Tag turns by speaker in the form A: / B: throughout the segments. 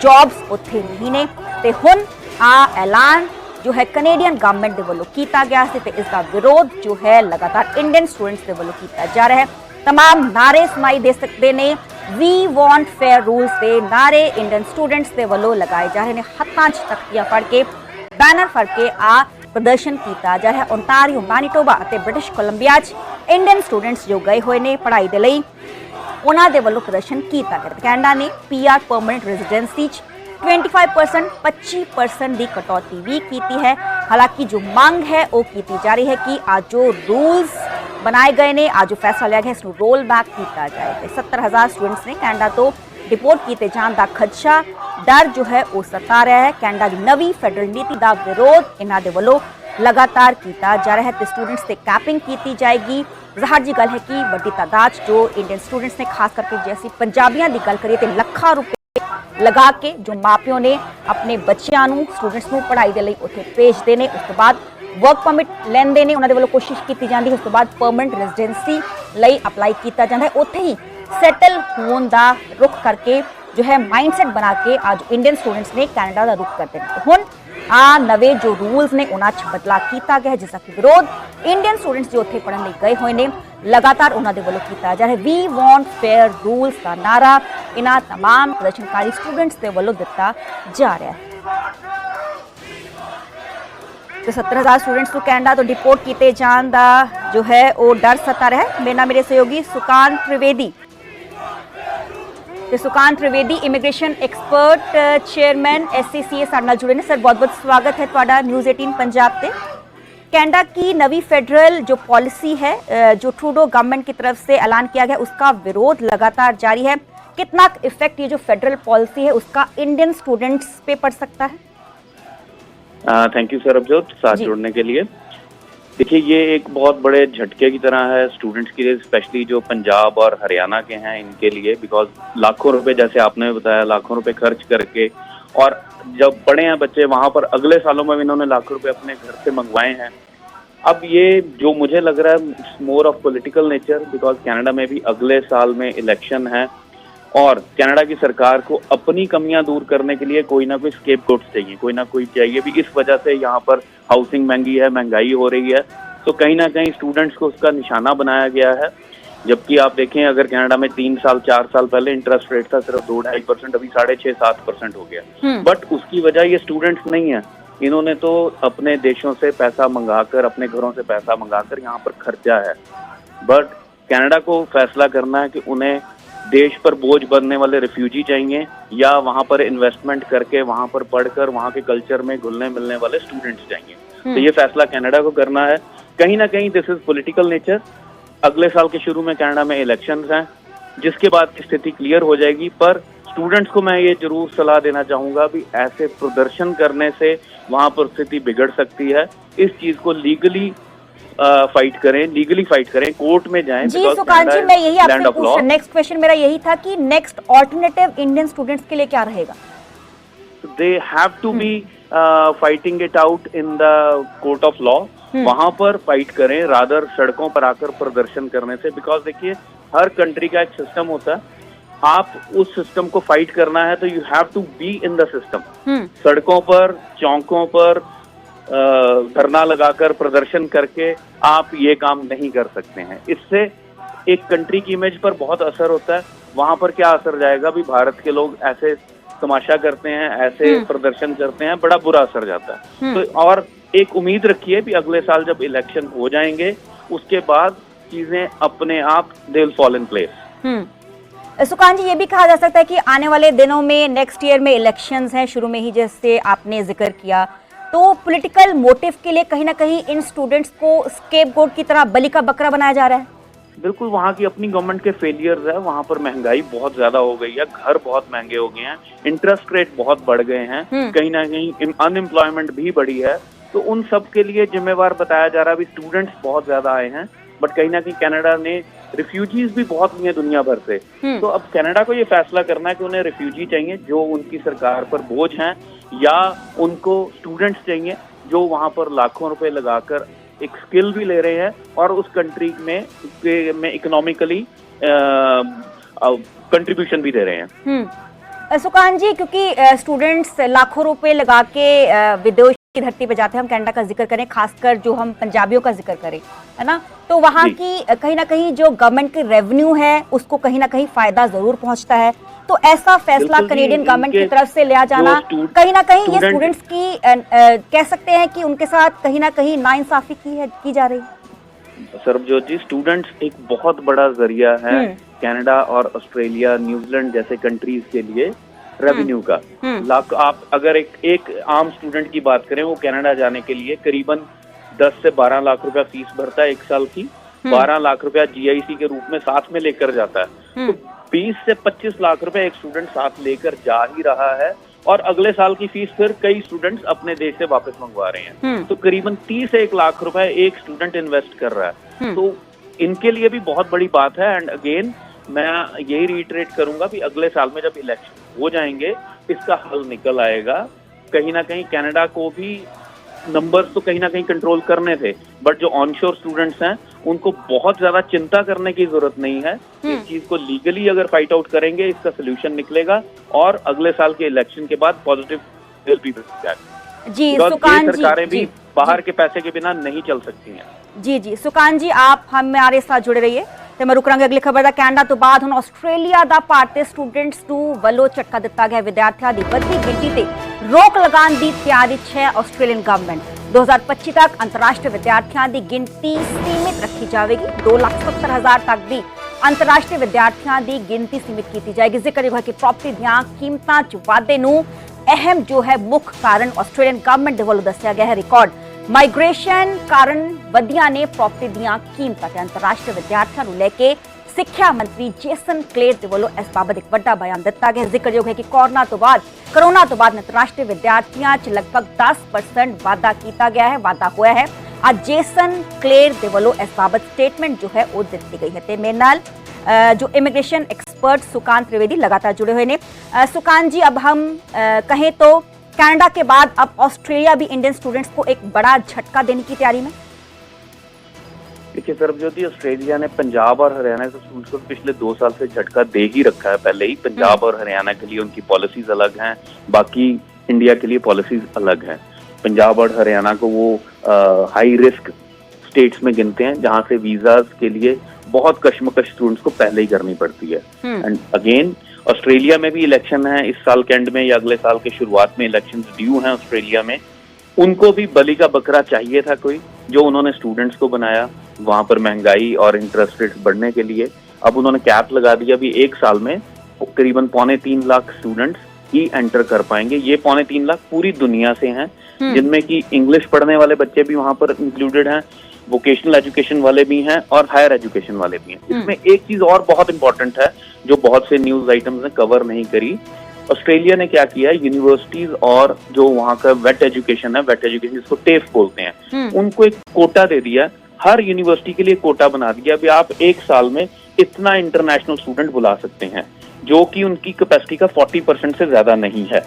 A: Jobs ਉੱਥੇ ਨਹੀਂ ਨੇ ਤੇ ਹੁਣ ਆ ਐਲਾਨ ਜੋ ਹੈ ਕੈਨੇਡੀਅਨ ਗਵਰਨਮੈਂਟ ਦੇ ਵੱਲੋਂ ਕੀਤਾ ਗਿਆ ਸੀ ਤੇ ਇਸ ਦਾ ਵਿਰੋਧ ਜੋ ਹੈ ਲਗਾਤਾਰ ਇੰਡੀਅਨ ਸਟੂਡੈਂਟਸ ਦੇ ਵੱਲੋਂ ਕੀਤਾ ਜਾ ਰਿਹਾ ਹੈ। तमाम नारे सुनाई दे सकते ने। वी वॉन्ट फेयर रूल्स के नारे इंडियन स्टूडेंट्स के वालों लगाए जा रहे हैं। हत्थां च तख्तियां फड़ के बैनर फड़ के आ प्रदर्शन किया जा रहा है। ओंटारियो मैनीटोबा और ब्रिटिश कोलंबिया इंडियन स्टूडेंट्स जो गए हुए ने पढ़ाई के लिए उन्होंने दे वालों प्रदर्शन किया गया। कैनेडा ने PR परमानेंट रेजिडेंसी 25% 25% की कटौती भी की है। हालांकि जो मांग है वो की जा रही है कि आज जो रूल्स बनाए गए ने आज जो फैसला लिया गया इसको रोल बैक किया जाए। 70,000 स्टूडेंट्स ने कैनेडा तो डिपोर्ट किए जाने का खदशा डर जो है वो सता रहा है। कैनेडा की नवी फैडरल नीति का विरोध इन्हों के वालों लगातार किया जा रहा है तो स्टूडेंट्स से कैपिंग की जाएगी। ज़ाहिर जी गल है कि बड़ी तादाद जो इंडियन स्टूडेंट्स ने खास करके जैसे पंजाबियों की गल करिए तो लखा रुपए लगा के जो माँ प्यो ने अपने बच्चों स्टूडेंट्स को पढ़ाई के लिए उत्थे भेजते हैं। उस तो बाद वर्क परमिट लेंदे ने उन्होंने वालों कोशिश की जाती है। उस तो बाद परमानेंट रेजिडेंसी लई अप्लाई किया जाता है। उत्थे ही सैटल होने का रुख करके जो है माइंडसैट बना के आज इंडियन स्टूडेंट्स ने कैनेडा का रुख करते हैं। हुण आ नवे जो रूल्स ने उन्होंने बदलाव किया गया जिसका विरोध इंडियन स्टूडेंट्स जो उत्थे पढ़ने लिए गए हुए हैं लगातार उन्होंने वालों किया जा रहा है। वी वॉन्ट फेयर रूल्स का नारा इन्ह तमाम प्रदर्शनकारी स्टूडेंट्स के वालों दिता जा रहा है। तो 70,000 स्टूडेंट्स को कैनेडा तो डिपोर्ट किए जाने का जो है वो डर सता रहा है। मेरे नाल मेरे सहयोगी सुकांत त्रिवेदी तो Sukant Trivedi immigration expert chairman SCCA साडे नाल जुड़े ने। सर बहुत बहुत स्वागत है तुहाडा न्यूज़ 18 पंजाब से। कैनेडा की नवी फेडरल जो पॉलिसी है जो ट्रूडो गवर्नमेंट की तरफ से ऐलान किया गया उसका विरोध लगातार जारी है। कितना इफेक्ट ये जो फेडरल पॉलिसी है उसका इंडियन स्टूडेंट्स पे पड़ सकता है?
B: थैंक यू सरबजोत साथ जुड़ने के लिए। देखिए ये एक बहुत बड़े झटके की तरह है स्टूडेंट्स के लिए, स्पेशली जो पंजाब और हरियाणा के हैं इनके लिए, बिकॉज लाखों रुपए जैसे आपने बताया लाखों रुपए खर्च करके और जब पढ़े हैं बच्चे वहां पर अगले सालों में भी इन्होंने लाखों रुपए अपने घर से मंगवाए हैं। अब ये जो मुझे लग रहा है more of political nature, because Canada में भी अगले साल में इलेक्शन है और कनाडा की सरकार को अपनी कमियां दूर करने के लिए कोई ना कोई स्केपगोट्स चाहिए, कोई ना कोई चाहिए भी। इस वजह से यहाँ पर हाउसिंग महंगी है, महंगाई हो रही है, तो कहीं ना कहीं स्टूडेंट्स को उसका निशाना बनाया गया है। जबकि आप देखें अगर कनाडा में 3 साल 4 साल पहले इंटरेस्ट रेट था सिर्फ 2-2.5%, अभी 6.5-7% हो गया। बट उसकी वजह ये स्टूडेंट्स नहीं है, इन्होंने तो अपने देशों से पैसा मंगाकर, अपने घरों से पैसा मंगाकर यहाँ पर खर्चा है। बट कनाडा को फैसला करना है कि उन्हें देश पर बोझ बनने वाले रिफ्यूजी चाहिए या वहां पर इन्वेस्टमेंट करके वहां पर पढ़कर वहां के कल्चर में घुलने मिलने वाले स्टूडेंट्स चाहिए। तो ये फैसला कनाडा को करना है। कहीं ना कहीं दिस इज पॉलिटिकल नेचर। अगले साल के शुरू में कनाडा में इलेक्शंस हैं जिसके बाद की स्थिति क्लियर हो जाएगी। पर स्टूडेंट्स को मैं ये जरूर सलाह देना चाहूंगा भी ऐसे प्रदर्शन करने से वहां पर स्थिति बिगड़ सकती है। इस चीज को लीगली फाइट करें, लीगली फाइट करें, कोर्ट में जाएं।
A: जी सुकांत जी मैं यही आपसे पूछा, नेक्स्ट क्वेश्चन मेरा यही था कि नेक्स्ट ऑल्टरनेटिव इंडियन स्टूडेंट्स के लिए क्या रहेगा?
B: They have to be fighting it out in the court of law. वहां पर फाइट करें रादर सड़कों पर आकर प्रदर्शन करने से। बिकॉज देखिए हर कंट्री का एक सिस्टम होता है, आप उस सिस्टम को फाइट करना है तो you have to be in the system. सड़कों पर, चौकों पर धरना लगाकर प्रदर्शन करके आप ये काम नहीं कर सकते हैं। इससे एक कंट्री की इमेज पर बहुत असर होता है। वहां पर क्या असर जाएगा भी, भारत के लोग ऐसे तमाशा करते हैं, ऐसे प्रदर्शन करते हैं, बड़ा बुरा असर जाता है। तो और एक उम्मीद रखिए भी अगले साल जब इलेक्शन हो जाएंगे उसके बाद चीजें अपने आप they will fall in place.
A: Sukant ji ये भी कहा जा सकता है कि आने वाले दिनों में नेक्स्ट ईयर में इलेक्शंस हैं शुरू में ही जैसे आपने जिक्र किया, तो पॉलिटिकल मोटिव के लिए कहीं ना कहीं इन स्टूडेंट्स को स्केपगोट की तरह बलि का बकरा बनाया जा रहा है।
B: बिल्कुल, वहाँ की अपनी गवर्नमेंट के फेलियर्स है। वहाँ पर महंगाई बहुत ज्यादा हो गई है, घर बहुत महंगे हो गए हैं, इंटरेस्ट रेट बहुत बढ़ गए हैं, कहीं ना कहीं अनएम्प्लॉयमेंट भी बढ़ी है। तो उन सब के लिए जिम्मेवार बताया जा रहा है। अभी स्टूडेंट्स बहुत ज्यादा आए हैं बट कहीं ना कहीं कनाडा ने रिफ्यूजीज भी बहुत हुए दुनिया भर से। तो अब कनाडा को ये फैसला करना है कि उन्हें रिफ्यूजी चाहिए जो उनकी सरकार पर बोझ हैं, या उनको स्टूडेंट्स चाहिए जो वहां पर लाखों रुपए लगाकर एक स्किल भी ले रहे हैं और उस कंट्री में इकोनॉमिकली कंट्रीब्यूशन भी दे रहे हैं।
A: सुकान जी, क्योंकि स्टूडेंट्स लाखों रुपए लगा के विदेश की धरती पे जाते हैं, हम कनाडा का जिक्र करें, खासकर जो हम पंजाबियों का जिक्र करें, है ना, तो वहाँ की कहीं ना कहीं जो गवर्नमेंट की रेवेन्यू है उसको कहीं ना कहीं फायदा जरूर पहुंचता है। तो ऐसा फैसला कनेडियन गवर्नमेंट की तरफ से लिया जाना कहीं ना कहीं ये स्टूडेंट्स की कह सकते हैं कि उनके साथ कहीं ना कहीं नाइंसाफी की जा रही है।
B: सरबजोत जी, स्टूडेंट्स एक बहुत बड़ा जरिया है कनाडा और ऑस्ट्रेलिया, न्यूजीलैंड जैसे कंट्रीज के लिए रेवेन्यू का। लाख आप अगर एक आम स्टूडेंट की बात करें, वो कनाडा जाने के लिए करीबन 10 से 12 लाख रुपया फीस भरता है एक साल की, 12 लाख रुपया जीआईसी के रूप में साथ में लेकर जाता है। तो 20 से 25 लाख रुपए एक स्टूडेंट साथ लेकर जा ही रहा है, और अगले साल की फीस फिर कई स्टूडेंट्स अपने देश से वापस मंगवा रहे हैं। तो करीबन 30 से 1 लाख रुपए एक स्टूडेंट इन्वेस्ट कर रहा है। तो इनके लिए भी बहुत बड़ी बात है। एंड अगेन मैं यही रिइटरेट करूंगा कि अगले साल में जब इलेक्शन हो जाएंगे इसका हल निकल आएगा। कहीं ना कहीं कनाडा को भी नंबर्स तो कहीं ना कहीं कंट्रोल करने थे, बट जो ऑनशोर स्टूडेंट्स हैं उनको बहुत ज्यादा चिंता करने की जरूरत नहीं है। इस चीज को लीगली अगर फाइट आउट करेंगे इसका सोल्यूशन निकलेगा, और अगले साल के इलेक्शन के बाद पॉजिटिव विल बी बैक।
A: जी सुकान जी,
B: सरकारें भी बाहर के पैसे के बिना नहीं चल सकती हैं।
A: जी जी सुकान जी, आप हमारे साथ जुड़े रहिए ਤੇ ਮੈਂ ਰੁਕਾਂਗੇ ਅਗਲੀ ਖਬਰ ਦਾ। ਕੈਨੇਡਾ ਤੋਂ ਬਾਅਦ ਹੁਣ ਆਸਟ੍ਰੇਲੀਆ ਦਾ ਭਾਰਤੀ ਸਟੂਡੈਂਟਸ ਨੂੰ ਵੱਲੋਂ ਝਟਕਾ ਦਿੱਤਾ ਗਿਆ। ਵਿਦਿਆਰਥੀਆਂ ਦੀ ਵੱਧਦੀ ਗਿਣਤੀ ਤੇ ਰੋਕ ਲਗਾਉਣ ਦੀ ਤਿਆਰੀ 'ਚ ਹੈ ਆਸਟ੍ਰੇਲੀਅਨ ਗਵਰਨਮੈਂਟ। 2025 ਤੱਕ ਅੰਤਰਰਾਸ਼ਟਰੀ ਵਿਦਿਆਰਥੀਆਂ ਦੀ ਗਿਣਤੀ ਸੀਮਿਤ ਰੱਖੀ ਜਾਵੇਗੀ। 2,70,000 ਤੱਕ ਦੀ ਅੰਤਰਰਾਸ਼ਟਰੀ ਵਿਦਿਆਰਥੀਆਂ ਦੀ ਗਿਣਤੀ ਸੀਮਿਤ ਕੀਤੀ ਜਾਏਗੀ। ਜ਼ਿਕਰਯੋਗ ਹੈ ਕਿ ਪ੍ਰਾਪਰਟੀ ਦੀਆਂ ਕੀਮਤਾਂ 'ਚ ਵਾਧੇ ਨੂੰ ਅਹਿਮ ਜੋ ਹੈ ਮੁੱਖ ਕਾਰਨ ਆਸਟ੍ਰੇਲੀਅਨ ਗਵਰਨਮੈਂਟ ਦੇ ਵੱਲੋਂ ਦੱਸਿਆ ਗਿਆ ਹੈ। ਰਿਕਾਰਡ ਮਾਈਗ੍ਰੇਸ਼ਨ ਕਾਰਨ ਵਧੀਆਂ ਨੇ ਪ੍ਰਾਪਰਟੀ ਦੀਆਂ ਕੀਮਤਾਂ ਤੇ ਅੰਤਰਰਾਸ਼ਟਰੀ ਵਿਦਿਆਰਥੀਆਂ ਨੂੰ ਲੈ ਕੇ ਸਿੱਖਿਆ ਮੰਤਰੀ ਜੇਸਨ ਕਲੇਰ ਦੇ ਵੱਲੋਂ ਇਸ ਬਾਬਤ ਇੱਕ ਵੱਡਾ ਬਿਆਨ ਦਿੱਤਾ ਗਿਆ। ਜ਼ਿਕਰਯੋਗ ਹੈ ਕਿ ਕਰੋਨਾ ਤੋਂ ਬਾਅਦ ਅੰਤਰਰਾਸ਼ਟਰੀ ਵਿਦਿਆਰਥੀਆਂ 'ਚ ਲਗਭਗ 10% ਵਾਧਾ ਕੀਤਾ ਗਿਆ ਹੈ, ਵਾਧਾ ਹੋਇਆ ਹੈ। ਅੱਜ ਜੇਸਨ ਕਲੇਰ ਦੇ ਵੱਲੋਂ ਇਸ ਬਾਬਤ ਸਟੇਟਮੈਂਟ ਜੋ है वो ਦਿੱਤੀ गई है। ਤੇ ਮੇਰੇ ਨਾਲ जो इमिग्रेशन एक्सपर्ट सुकान त्रिवेदी लगातार जुड़े हुए हैं। सुकान जी, अब हम कहें तो कनाडा के बाद अब ऑस्ट्रेलिया भी इंडियन स्टूडेंट्स को एक बड़ा झटका देने की तैयारी में।
B: देखिए सरबज्योति, ऑस्ट्रेलिया ने पंजाब और हरियाणा के स्टूडेंट्स को पिछले 2 साल से झटका दे ही रखा है पहले ही। पंजाब और हरियाणा के लिए उनकी पॉलिसीज अलग हैं, बाकी इंडिया के लिए पॉलिसीज अलग हैं। पंजाब और हरियाणा को वो हाई रिस्क स्टेट्स में गिनते हैं जहां से वीजाज के लिए बहुत कश्मकश स्टूडेंट्स को पहले ही करनी पड़ती है। एंड अगेन ऑस्ट्रेलिया में भी इलेक्शन है इस साल के एंड में या अगले साल के शुरुआत में इलेक्शन ड्यू हैं ऑस्ट्रेलिया में। उनको भी बलि का बकरा चाहिए था कोई, जो उन्होंने स्टूडेंट्स को बनाया वहां पर महंगाई और इंटरेस्ट रेट्स बढ़ने के लिए। अब उन्होंने कैप लगा दिया, अभी 1 साल में करीबन 3.25 लाख स्टूडेंट्स ही एंटर कर पाएंगे। ये 3.25 लाख पूरी दुनिया से हैं, जिनमें कि इंग्लिश पढ़ने वाले बच्चे भी वहां पर इंक्लूडेड हैं, वोकेशनल एजुकेशन वाले भी हैं और हायर एजुकेशन वाले भी हैं। इसमें एक चीज और बहुत इंपॉर्टेंट है जो बहुत से न्यूज आइटम्स ने कवर नहीं करी। ऑस्ट्रेलिया ने क्या किया है, यूनिवर्सिटीज और जो वहाँ का वेट एजुकेशन है, वेट एजुकेशन जिसको टेफ बोलते हैं, उनको एक कोटा दे दिया। हर यूनिवर्सिटी के लिए कोटा बना दिया, अभी आप 1 साल में इतना इंटरनेशनल स्टूडेंट बुला सकते हैं, जो कि उनकी कैपेसिटी का 40% से ज्यादा नहीं है।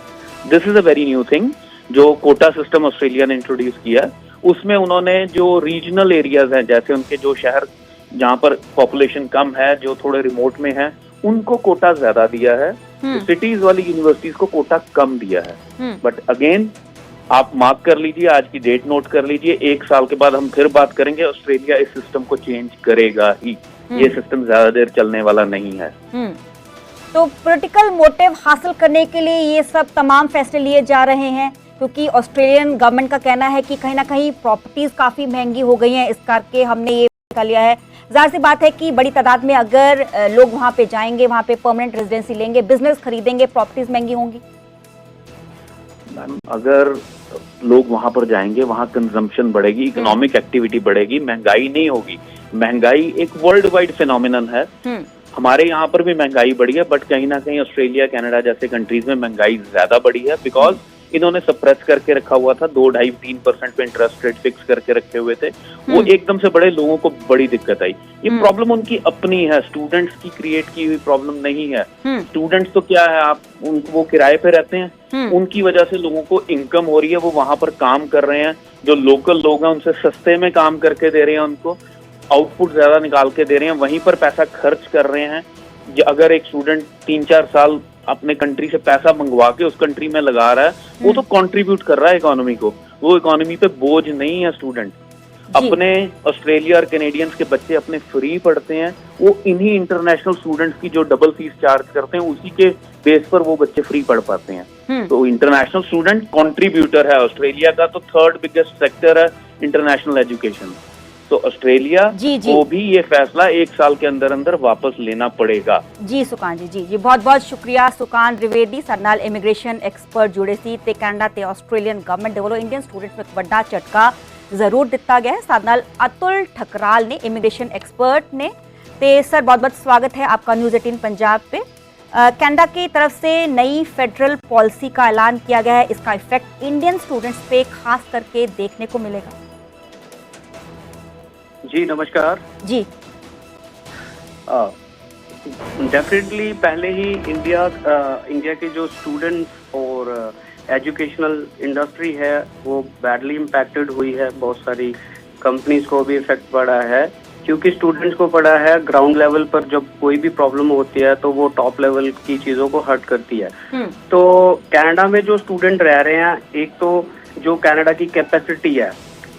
B: This is a very new thing जो कोटा सिस्टम ऑस्ट्रेलिया ने इंट्रोड्यूस किया। उसमें उन्होंने जो रीजनल एरियाज हैं, जैसे उनके जो शहर जहाँ पर पॉपुलेशन कम है, जो थोड़े रिमोट में है, उनको कोटा ज्यादा दिया है। सिटीज वाली यूनिवर्सिटीज को कोटा कम दिया है। बट अगेन आप मार्क कर लीजिए, आज की डेट नोट कर लीजिए, 1 साल के बाद हम फिर बात करेंगे। ऑस्ट्रेलिया इस सिस्टम को चेंज करेगा ही, ये सिस्टम ज्यादा देर चलने वाला नहीं है।
A: तो पॉलिटिकल मोटिव हासिल करने के लिए ये सब तमाम फैसले लिए जा रहे हैं, क्योंकि ऑस्ट्रेलियन गवर्नमेंट का कहना है कि कहीं ना कहीं प्रॉपर्टीज काफी महंगी हो गई हैं, इस करके हमने ये फैसला लिया है। जाहिर सी बात है कि बड़ी तादाद में अगर लोग वहां पे जाएंगे, वहां पे परमानेंट रेजिडेंसी लेंगे, बिजनेस खरीदेंगे, प्रॉपर्टीज महंगी होंगी।
B: मैम, अगर लोग वहां पर जाएंगे, वहां कंजम्पशन बढ़ेगी, इकोनॉमिक एक्टिविटी बढ़ेगी, महंगाई नहीं होगी। महंगाई एक वर्ल्ड वाइड फिनोमिनन है। हमारे यहाँ पर भी महंगाई बढ़ी है, बट कहीं ना कहीं ऑस्ट्रेलिया, कनाडा जैसे कंट्रीज में महंगाई ज्यादा बढ़ी है, बिकॉज इन्होंने सप्रेस करके रखा हुआ था। 2-2.5-3% पे इंटरेस्ट रेट फिक्स करके रखे हुए थे। वो एकदम से बड़े लोगों को बड़ी दिक्कत आई। ये प्रॉब्लम उनकी अपनी है, स्टूडेंट्स की क्रिएट की हुई प्रॉब्लम नहीं है। स्टूडेंट्स तो क्या है, आप वो किराए पे रहते हैं, उनकी वजह से लोगों को इनकम हो रही है, वो वहां पर काम कर रहे हैं। जो लोकल लोग हैं उनसे सस्ते में काम करके दे रहे हैं, उनको आउटपुट ज्यादा निकाल के दे रहे हैं, वहीं पर पैसा खर्च कर रहे हैं। अगर एक स्टूडेंट 3-4 साल अपने कंट्री से पैसा मंगवा के उस कंट्री में लगा रहा है, वो तो कंट्रीब्यूट कर रहा है इकोनॉमी को, वो इकोनॉमी पे बोझ नहीं है स्टूडेंट। अपने ऑस्ट्रेलिया और कैनेडियंस के बच्चे अपने फ्री पढ़ते हैं, वो इन्हीं इंटरनेशनल स्टूडेंट्स की जो डबल फीस चार्ज करते हैं उसी के बेस पर वो बच्चे फ्री पढ़ पाते हैं। तो इंटरनेशनल स्टूडेंट कंट्रीब्यूटर है। ऑस्ट्रेलिया का तो 3rd बिगेस्ट सेक्टर है इंटरनेशनल एजुकेशन। तो ऑस्ट्रेलिया को भी ये फैसला 1 साल के अंदर अंदर वापस लेना पड़ेगा।
A: जी सुकान जी बहुत बहुत शुक्रिया। सुकान द्विवेदी ਸਾਡੇ ਨਾਲ ਇਮੀਗ੍ਰੇਸ਼ਨ ਐਕਸਪਰਟ ਜੁੜੇ ਸੀ ਤੇ ਕੈਨੇਡਾ ਤੇ ਆਸਟ੍ਰੇਲੀਅਨ ਗਵਰਨਮੈਂਟ ਦੇ ਵੱਲੋਂ ਇੰਡੀਅਨ ਸਟੂਡੈਂਟਸ ਨੂੰ ਇੱਕ ਵੱਡਾ ਝਟਕਾ ਜ਼ਰੂਰ ਦਿੱਤਾ ਗਿਆ ਹੈ। ਸਾਡੇ ਨਾਲ अतुल ठकराल ने इमिग्रेशन एक्सपर्ट ने। ते सर बहुत बहुत स्वागत है आपका न्यूज़ 18 पंजाब पे। कनाडा की तरफ से नई फेडरल पॉलिसी का ऐलान किया गया है, इसका इफेक्ट इंडियन स्टूडेंट्स पे खास करके देखने को मिलेगा।
C: जी नमस्कार
A: जी।
C: डेफिनेटली पहले ही इंडिया के जो स्टूडेंट्स और एजुकेशनल इंडस्ट्री है वो बैडली इम्पैक्टेड हुई है। बहुत सारी कंपनीज को भी इफेक्ट पड़ा है क्योंकि स्टूडेंट्स को पड़ा है ग्राउंड लेवल पर जब कोई भी प्रॉब्लम होती है तो वो टॉप लेवल की चीज़ों को हर्ट करती है। तो कनाडा में जो स्टूडेंट रह रहे हैं, एक तो जो कनाडा की कैपेसिटी है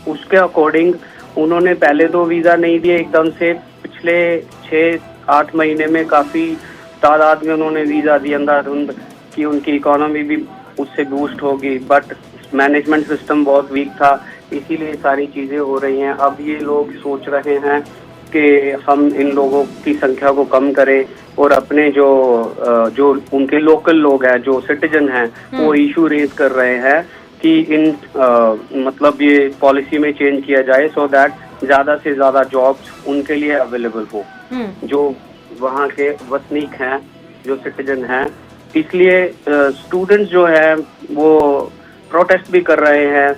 C: उसके अकॉर्डिंग उन्होंने पहले तो वीज़ा नहीं दिए एकदम से, पिछले 6-8 महीने में काफ़ी तादाद में उन्होंने वीज़ा दिया अंधाधुंध कि उनकी इकोनॉमी भी उससे बूस्ट होगी, बट मैनेजमेंट सिस्टम बहुत वीक था, इसीलिए सारी चीज़ें हो रही हैं। अब ये लोग सोच रहे हैं कि हम इन लोगों की संख्या को कम करें और अपने जो उनके लोकल लोग हैं, जो सिटीजन हैं, वो इशू रेज कर रहे हैं कि मतलब ये पॉलिसी में चेंज किया जाए सो दैट ज़्यादा से ज़्यादा जॉब्स उनके लिए अवेलेबल हो, जो वहाँ के वसनीक हैं, जो सिटीजन हैं। इसलिए स्टूडेंट्स जो है वो प्रोटेस्ट भी कर रहे हैं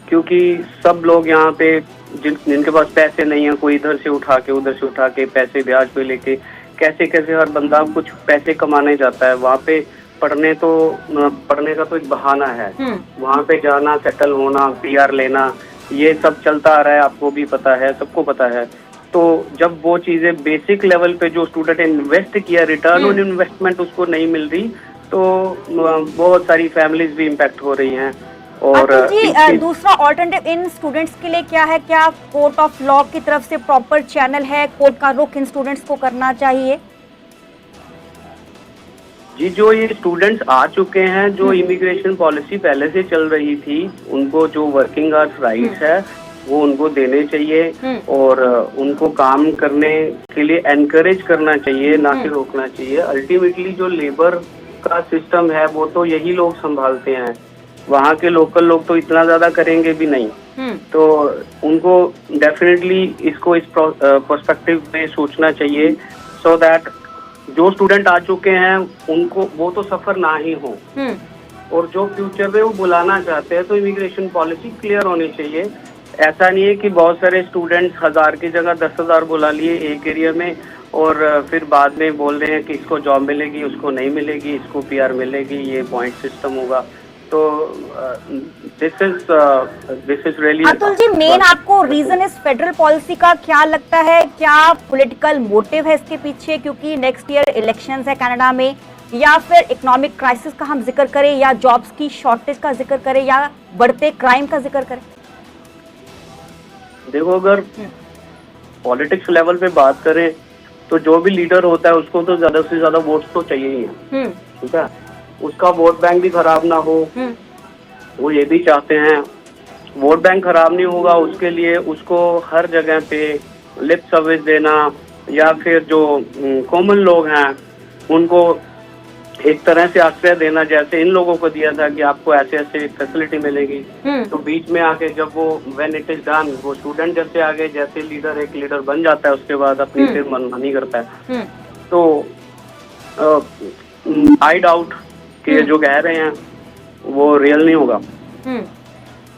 C: क्योंकि सब लोग यहाँ पे जिनके पास पैसे नहीं है, कोई इधर से उठा के उधर से उठा के पैसे ब्याज पे लेके कैसे कैसे हर बंदा कुछ पैसे कमाने जाता है। वहाँ पे पढ़ने का तो एक बहाना है, वहाँ पे जाना, सेटल होना, PR लेना, ये सब चलता आ रहा है, आपको भी पता है, सबको पता है। तो जब वो चीज़ें बेसिक लेवल पे जो स्टूडेंट इन्वेस्ट किया, रिटर्न ऑन इन्वेस्टमेंट उसको नहीं मिल रही, तो बहुत सारी फैमिलीज भी इम्पैक्ट हो रही हैं। और
A: जी दूसरा ऑल्टरनेटिव इन स्टूडेंट्स के लिए क्या है? क्या कोर्ट ऑफ लॉ की तरफ से प्रॉपर चैनल है? कोर्ट का रुख इन स्टूडेंट्स को करना चाहिए?
C: जी, जो ये स्टूडेंट्स आ चुके हैं, जो इमिग्रेशन पॉलिसी पहले से चल रही थी, उनको जो वर्किंग आवर्स राइट्स है वो उनको देने चाहिए और उनको काम करने के लिए एनकरेज करना चाहिए, ना कि रोकना चाहिए। अल्टीमेटली जो लेबर का सिस्टम है वो तो यही लोग संभालते हैं, वहाँ के लोकल लोग तो इतना ज्यादा करेंगे भी नहीं। तो उनको डेफिनेटली इसको इस पर्सपेक्टिव में सोचना चाहिए सो दैट जो स्टूडेंट आ चुके हैं उनको वो तो सफर ना ही हो, और जो फ्यूचर में वो बुलाना चाहते हैं तो इमिग्रेशन पॉलिसी क्लियर होनी चाहिए। ऐसा नहीं है कि बहुत सारे स्टूडेंट्स 1000 की जगह 10,000 बुला लिए एक एरिया में और फिर बाद में बोल रहे हैं कि इसको जॉब मिलेगी, उसको नहीं मिलेगी, इसको PR मिलेगी, ये पॉइंट सिस्टम होगा। तो this is really.
A: Atul ji, main आपको रीजन इस फेडरल पॉलिसी का क्या लगता है? क्या पॉलिटिकल मोटिव है इसके पीछे? क्योंकि नेक्स्ट ईयर इलेक्शंस है कनाडा में, या फिर इकोनॉमिक क्राइसिस का हम जिक्र करें, या जॉब्स की शॉर्टेज का जिक्र करें, या बढ़ते क्राइम का जिक्र करें?
C: देखो, अगर पॉलिटिक्स लेवल पे बात करें तो जो भी लीडर होता है उसको तो ज्यादा से ज्यादा वोट्स तो चाहिए ही है, ठीक है। उसका वोट बैंक भी खराब ना हो, वो ये भी चाहते हैं। वोट बैंक खराब नहीं होगा उसके लिए उसको हर जगह पे लिप सर्विस देना, या फिर जो कॉमन लोग हैं उनको एक तरह से आश्रय देना, जैसे इन लोगों को दिया था कि आपको ऐसे ऐसे फैसिलिटी मिलेगी। तो बीच में आके जब वो व्हेन इट इज डन, वो स्टूडेंट जैसे आगे जैसे लीडर एक लीडर बन जाता है, उसके बाद अपनी फिर मनमानी करता है। तो आई डाउट कि जो कह रहे हैं वो रियल नहीं होगा।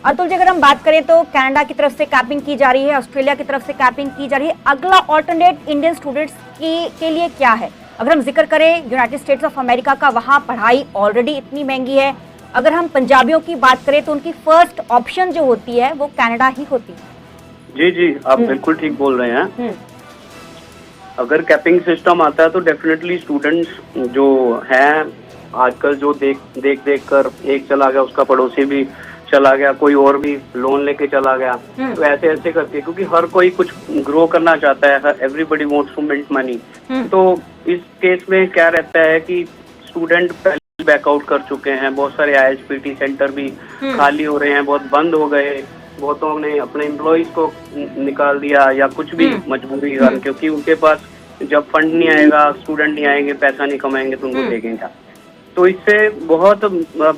A: अतुल जी, अगर हम बात करें तो कनाडा की तरफ से कैपिंग की जा रही है, ऑस्ट्रेलिया की तरफ से कैपिंग की जा रही है, अगला ऑल्टरनेट इंडियन स्टूडेंट्स के लिए क्या है? अगर हम जिक्र करें यूनाइटेड स्टेट्स ऑफ अमेरिका का, वहाँ पढ़ाई ऑलरेडी इतनी महंगी है। अगर हम पंजाबियों की बात करें तो उनकी फर्स्ट ऑप्शन जो होती है वो कनाडा ही होती है।
C: जी, आप बिल्कुल ठीक बोल रहे हैं। अगर कैपिंग सिस्टम आता है तो डेफिनेटली स्टूडेंट्स जो हैं आजकल जो देख कर एक चला गया, उसका पड़ोसी भी चला गया, कोई और भी लोन लेके चला गया। तो ऐसे ऐसे करके, क्योंकि हर कोई कुछ ग्रो करना चाहता है, everybody wants to make money. तो इस केस में क्या रहता है कि स्टूडेंट पहले बैकआउट कर चुके हैं, बहुत सारे ISPT सेंटर भी खाली हो रहे हैं, बहुत बंद हो गए, बहुतों ने अपने एम्प्लॉइज को निकाल दिया या कुछ भी मजबूरी कारण, क्योंकि उनके पास जब फंड नहीं आएगा, स्टूडेंट नहीं आएंगे, पैसा नहीं कमाएंगे तो उनको देंगे। तो इससे बहुत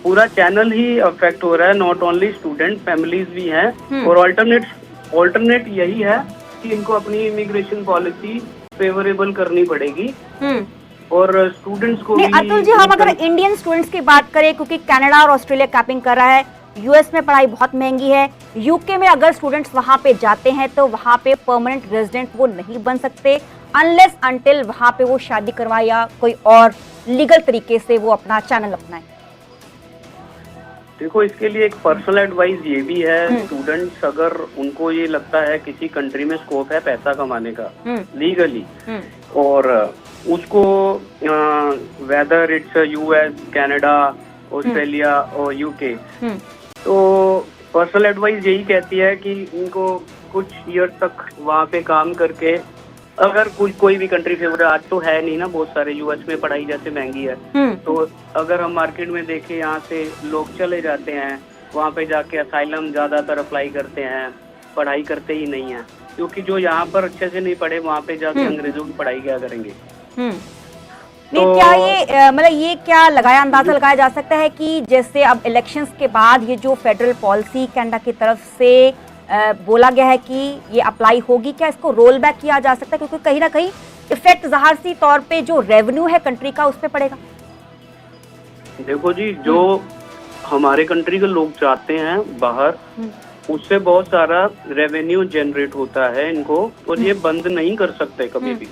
C: पूरा चैनल ही अफेक्ट हो रहा है, नॉट ओनली स्टूडेंट, फैमिलीज भी हैं। और ऑल्टरनेट यही है कि इनको अपनी इमिग्रेशन पॉलिसी फेवरेबल करनी पड़ेगी और स्टूडेंट्स को
A: नहीं, अतुल जी, हम अगर इंडियन स्टूडेंट्स की बात करें, क्योंकि कनाडा और ऑस्ट्रेलिया कैपिंग कर रहा है, US में पढ़ाई बहुत महंगी है, UK में अगर स्टूडेंट्स वहां पे जाते हैं तो वहां पे परमानेंट रेजिडेंट वो नहीं बन सकते अनलेस अनटिल वहां पे वो शादी करवाए या कोई और लीगल तरीके से वो अपना चैनल अपनाए।
C: देखो, इसके लिए एक पर्सनल एडवाइस ये भी है, स्टूडेंट्स अगर उनको ये लगता है किसी कंट्री में स्कोप है पैसा कमाने का लीगली, और उसको whether it's US, Canada, Australia और UK, तो पर्सनल एडवाइस यही कहती है कि इनको कुछ ईयर तक वहाँ पे काम करके, अगर कोई भी कंट्री फेवर, आज तो है नहीं ना, बहुत सारे US में पढ़ाई जैसे महंगी है, तो अगर हम मार्केट में देखें, यहाँ से लोग चले जाते हैं, वहाँ पे जाके असाइलम ज्यादातर अप्लाई करते हैं, पढ़ाई करते ही नहीं है, क्योंकि जो यहाँ पर अच्छे से नहीं पढ़े वहाँ पे जाके अंग्रेजों की पढ़ाई क्या करेंगे।
A: नहीं, क्या ये मतलब ये क्या अंदाजा लगाया जा सकता है कि जैसे अब इलेक्शंस के बाद ये जो फेडरल पॉलिसी कनाडा की तरफ से बोला गया है कि ये अप्लाई होगी, क्या इसको रोल बैक किया जा सकता है? क्योंकि कहीं ना कहीं इफेक्ट ज़ाहिर सी तौर पे जो रेवेन्यू है कंट्री का उस पे पड़ेगा।
C: देखो जी, जो हमारे कंट्री के लोग जाते हैं बाहर, उससे बहुत सारा रेवेन्यू जनरेट होता है इनको, और ये बंद नहीं कर सकते कभी भी।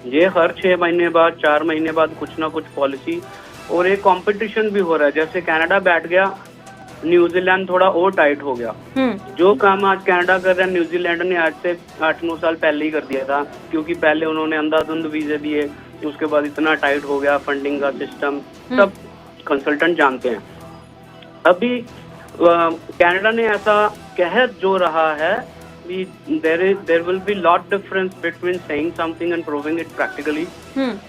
C: ये हर 6 महीने बाद, 4 महीने बाद कुछ ना कुछ पॉलिसी, और एक कंपटीशन भी हो रहा है। जैसे कनाडा बैठ गया, न्यूजीलैंड थोड़ा और टाइट हो गया। जो काम आज कनाडा कर रहा है, न्यूजीलैंड ने आज से 8-9 साल पहले ही कर दिया था, क्योंकि पहले उन्होंने अंधाधुंध वीजे दिए, उसके बाद इतना टाइट हो गया फंडिंग का सिस्टम, सब कंसल्टेंट जानते हैं। अभी कनाडा ने ऐसा कह जो रहा है, there will be lot difference between saying something and proving it practically।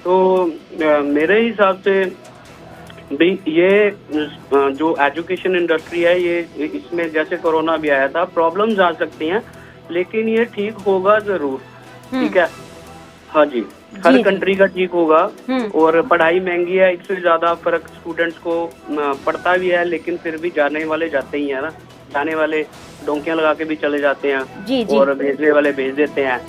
C: तो मेरे हिसाब से भी ये जो एजुकेशन इंडस्ट्री है, ये इसमें जैसे कोरोना भी आया था, प्रॉब्लम्स आ सकती हैं, लेकिन ये ठीक होगा जरूर। ठीक है, हाँ जी, हर कंट्री का ठीक होगा। और पढ़ाई महंगी है, इससे ज्यादा फर्क स्टूडेंट्स को पड़ता भी है, लेकिन फिर भी जाने वाले जाते ही है ना, जाने वाले डोंकियां लगा के भी चले जाते हैं, और भेजने वाले भेज देते हैं।